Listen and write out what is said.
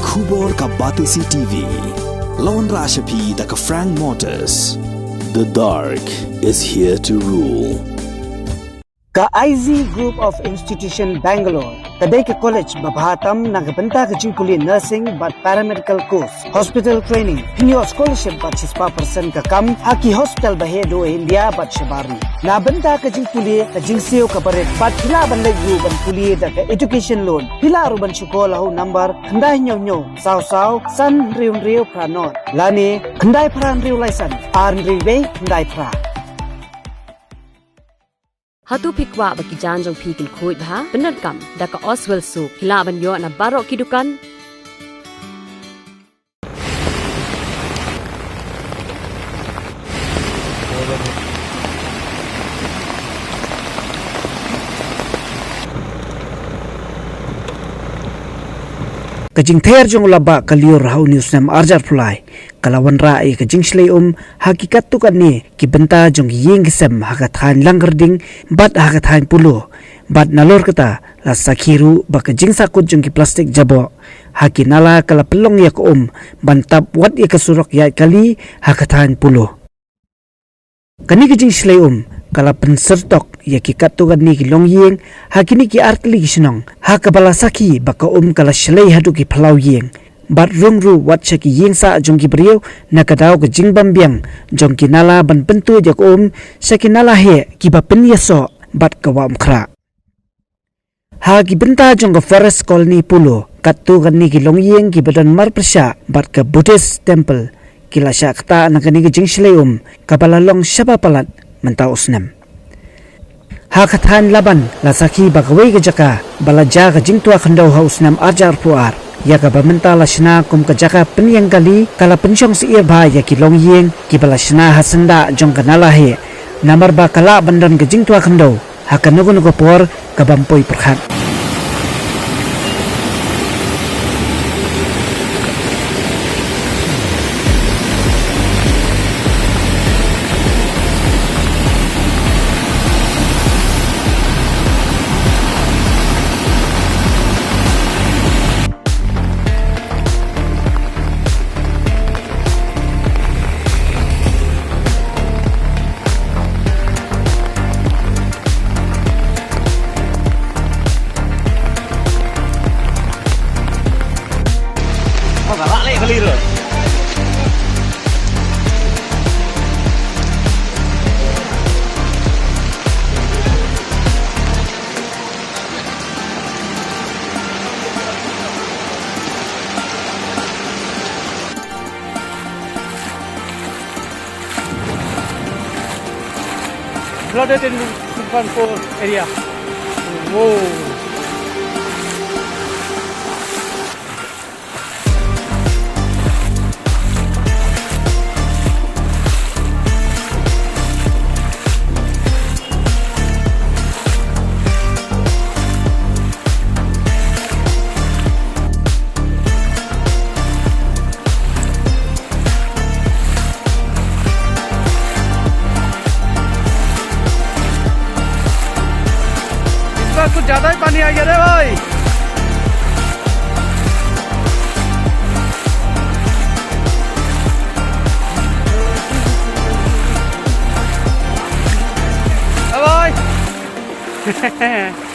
Khubor ka Batisi TV. Lawan Rashapi da ka Frank Motors. The dark is here to rule. Ka IZ Group of Institution Bangalore, kadai ke college babhatam nagbanta ke jingkuli nursing but paramedical course, hospital training, hinyo scholarship but 6% ka kam, haki hospital bahedo India but shabari. Nabanta ke jingkuli ka jingseo ka baret but hila ban layu ban kuli da ka education loan. Hila ruban syukola hu number khandai nyo saw san riu pranot. Lani khandai pran riu license, arn riu khandai pra. Hatu pikwa bagi janjong pikin kuit bah benar kam daka Oswell Soup hilaban yo na barok kidukan. Kajing ther jong laba kaliur hau news nam arjar pulai kalawan rai kajing slay hakikat tu kan ni ki benta jong ying sem hakathan langgerding bat hakathan puluh bat nalor kata la sakhiru ba kajing sakut jong ki plastik jabo haki nala kala pelong yak bantap wat ya kasurok ya kali hakathan puluh kani kajing slay kala pensertok ya ki katugan ni ki longyeng hakini ki artli ki sinong hakabala saki baka kala shlei hadu ki phalau yeng bat rungru wat chaki yeng sa jong ki brio nakadaw ka jingbam biang jong ki nala ban pentu jak saki nala he ki ba pen yaso bat kawam khra ha ki benta jong ka forest colony pulo katugan ni ki longyeng ki badan mar persha bat ka Buddhist temple kila syakta nakani ki jing shlei kabala long shaba palat mentau usnam hakathan laban lasaki bagawai ke jaka balaja ke jingtua khandau hausnam ajar puar ya ka bamenta lasna kum ke jaka penyang kali kala pensyong si ba ya ki longyeng ki balasna hasanda jong kanala he namar ba kala bandan ke jingtua khandau hakanu nugo por ka bampoi perkhat flooded in Sufanpur area. Whoa. कुछ ज्यादा ही पानी आ गया रे भाई भाई